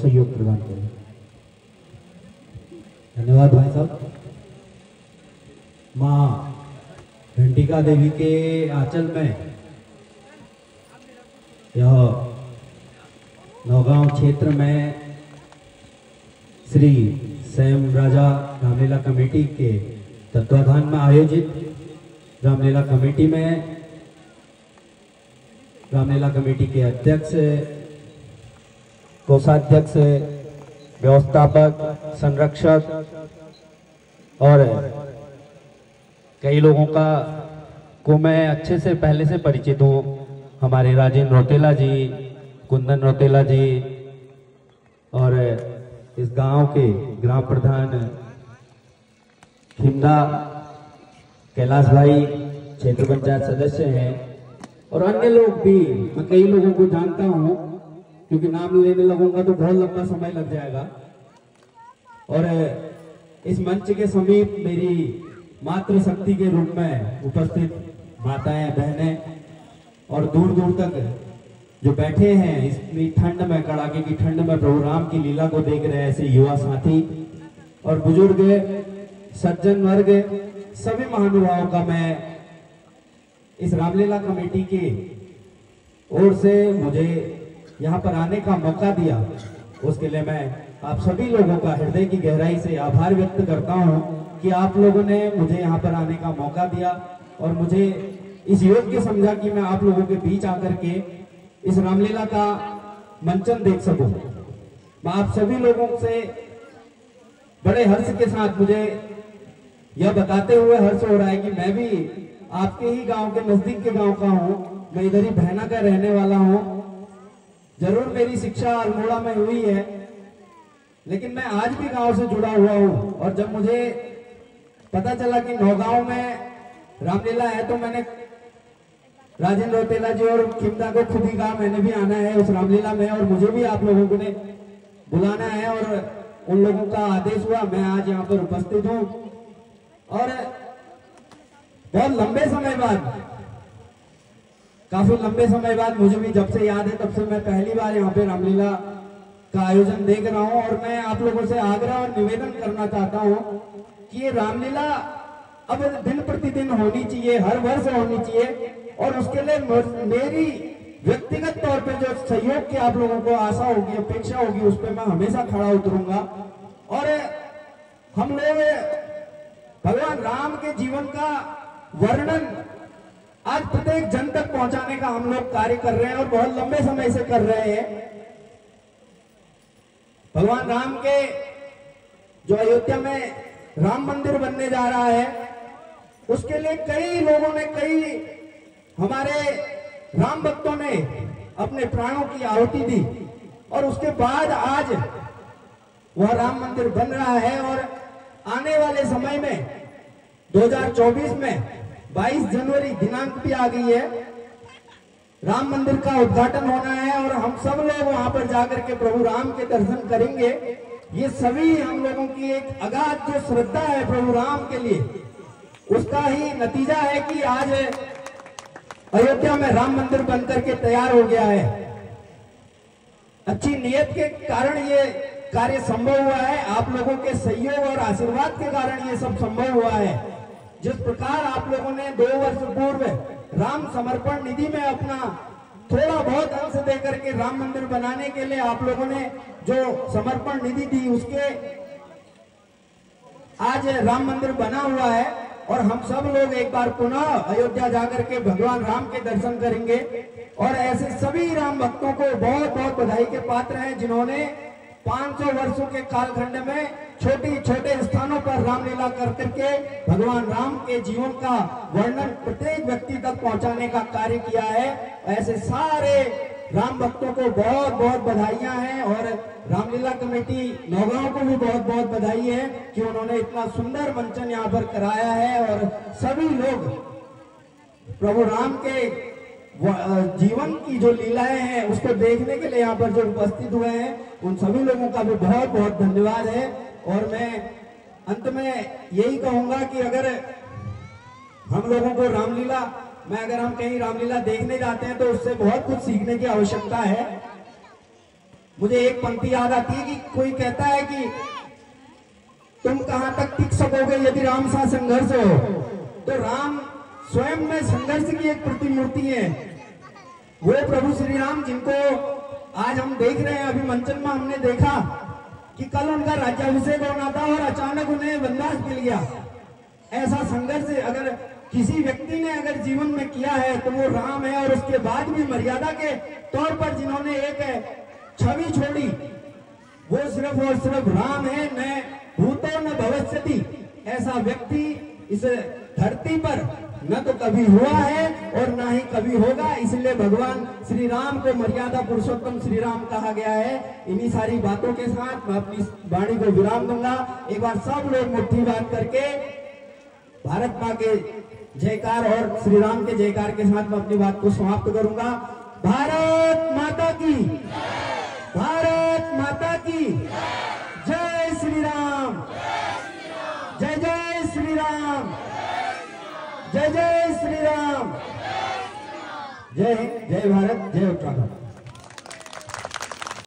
सहयोग प्रदान करें। धन्यवाद भाई साहब। माँ घंटिका देवी के आंचल में यह नौगांव क्षेत्र में श्री स्वयं राजा रामलीला कमेटी के तत्वाधान में आयोजित रामलीला कमेटी में रामलीला कमेटी के अध्यक्ष, कोषाध्यक्ष, व्यवस्थापक, संरक्षक और कई लोगों को मैं अच्छे से पहले से परिचित हूँ। हमारे राजेंद्र रोटेला जी, कुंदन रोटेला जी और इस गांव के ग्राम प्रधान खिमदा कैलाश भाई क्षेत्र पंचायत सदस्य हैं और अन्य लोग भी। मैं कई लोगों को जानता हूं, क्योंकि नाम लेने लगूंगा तो बहुत लंबा समय लग जाएगा। और इस मंच के समीप मेरी मातृशक्ति के रूप में उपस्थित माताएं, बहनें और दूर दूर तक जो बैठे हैं इतनी ठंड में, कड़ाके की ठंड में प्रभु राम की लीला को देख रहे हैं ऐसे युवा साथी और बुजुर्ग, सज्जन वर्ग, सभी महानुभावों का मैं इस रामलीला कमेटी की ओर से मुझे यहाँ पर आने का मौका दिया, उसके लिए मैं आप सभी लोगों का हृदय की गहराई से आभार व्यक्त करता हूँ कि आप लोगों ने मुझे यहाँ पर आने का मौका दिया और मुझे इस योग्य समझा कि मैं आप लोगों के बीच आकर के इस रामलीला का मंचन देख सकूं। मैं आप सभी लोगों से बड़े हर्ष के साथ मुझे यह बताते हुए हर्ष हो रहा है कि मैं भी आपके ही गांव के नजदीक के गांव का हूं। मैं इधर ही बहना का रहने वाला हूं। जरूर मेरी शिक्षा अल्मोड़ा में हुई है, लेकिन मैं आज भी गांव से जुड़ा हुआ हूं। और जब मुझे पता चला कि नौगांव में रामलीला है तो मैंने राजेंद्र रोटेला जी और खिमदा को खुद ही कहा मैंने भी आना है उस रामलीला में और मुझे भी आप लोगों को ने बुलाना है। और उन लोगों का आदेश हुआ, मैं आज यहाँ पर उपस्थित हूँ। और बहुत लंबे समय बाद, काफी लंबे समय बाद, मुझे भी जब से याद है तब से मैं पहली बार यहाँ पे रामलीला का आयोजन देख रहा हूँ। और मैं आप लोगों से आग्रह और निवेदन करना चाहता हूँ कि ये रामलीला अब दिन प्रतिदिन होनी चाहिए, हर वर्ष होनी चाहिए। और उसके लिए मेरी व्यक्तिगत तौर पे जो सहयोग की आप लोगों को आशा होगी, अपेक्षा होगी, उस पर मैं हमेशा खड़ा उतरूंगा। और हम लोग भगवान राम के जीवन का वर्णन आज प्रत्येक जन तक पहुंचाने का हम लोग कार्य कर रहे हैं और बहुत लंबे समय से कर रहे हैं। भगवान राम के जो अयोध्या में राम मंदिर बनने जा रहा है, उसके लिए कई लोगों ने, कई हमारे राम भक्तों ने अपने प्राणों की आहुति दी और उसके बाद आज वह राम मंदिर बन रहा है। और आने वाले समय में 2024 में 22 जनवरी दिनांक भी आ गई है, राम मंदिर का उद्घाटन होना है और हम सब लोग वहां पर जाकर के प्रभु राम के दर्शन करेंगे। ये सभी हम लोगों की एक अगाध जो श्रद्धा है प्रभु राम के लिए, उसका ही नतीजा है कि आज अयोध्या में राम मंदिर बनकर के तैयार हो गया है। अच्छी नियत के कारण ये कार्य संभव हुआ है, आप लोगों के सहयोग और आशीर्वाद के कारण ये सब संभव हुआ है। जिस प्रकार आप लोगों ने 2 वर्ष पूर्व राम समर्पण निधि में अपना थोड़ा बहुत अंश देकर के राम मंदिर बनाने के लिए आप लोगों ने जो समर्पण निधि दी, उसके आज राम मंदिर बना हुआ है। और हम सब लोग एक बार पुनः अयोध्या जाकर के भगवान राम के दर्शन करेंगे। और ऐसे सभी राम भक्तों को बहुत बहुत बधाई के पात्र हैं जिन्होंने 500 वर्षों के कालखंड में छोटे स्थानों पर रामलीला कर करके भगवान राम के जीवन का वर्णन प्रत्येक व्यक्ति तक पहुंचाने का कार्य किया है। ऐसे सारे राम भक्तों को बहुत बहुत बधाइयां हैं और रामलीला कमेटी नौगांव को भी बहुत बहुत बधाई है कि उन्होंने इतना सुंदर मंचन यहाँ पर कराया है। और सभी लोग प्रभु राम के जीवन की जो लीलाएं हैं उसको देखने के लिए यहाँ पर जो उपस्थित हुए हैं उन सभी लोगों का भी बहुत बहुत धन्यवाद है। और मैं अंत में यही कहूंगा कि अगर हम लोगों को रामलीला अगर हम कहीं रामलीला देखने जाते हैं तो उससे बहुत कुछ सीखने की आवश्यकता है। मुझे एक पंक्ति याद आती है कि कोई कहता है कि तुम कहां तक टिक सकोगे यदि राम सा संघर्ष हो। तो राम स्वयं में संघर्ष की एक प्रतिमूर्ति है। वो प्रभु श्री राम जिनको आज हम देख रहे हैं, अभी मंचन में हमने देखा कि कल उनका राज्याभिषेक होना था और अचानक उन्हें वनवास मिल गया। ऐसा संघर्ष अगर किसी व्यक्ति ने अगर जीवन में किया है तो वो राम है। और उसके बाद भी मर्यादा के तौर पर जिन्होंने एक छवि छोड़ी वो सिर्फ और सिर्फ राम है, न भूतो न भविष्यति। ऐसा व्यक्ति इस धरती पर न तो कभी हुआ है और ना ही कभी होगा। इसलिए भगवान श्री राम को मर्यादा पुरुषोत्तम श्री राम कहा गया है। इन्हीं सारी बातों के साथ मैं अपनी वाणी को विराम दूंगा। एक बार सब लोग मुट्ठी बांध करके भारत माँ के जयकार और श्री राम के जयकार के साथ मैं अपनी बात को समाप्त करूंगा। भारत माता की, भारत माता की जय श्री राम, जय जय श्री राम, जय जय श्री राम, जय हिंद, जय भारत, जय उत्तराखंड।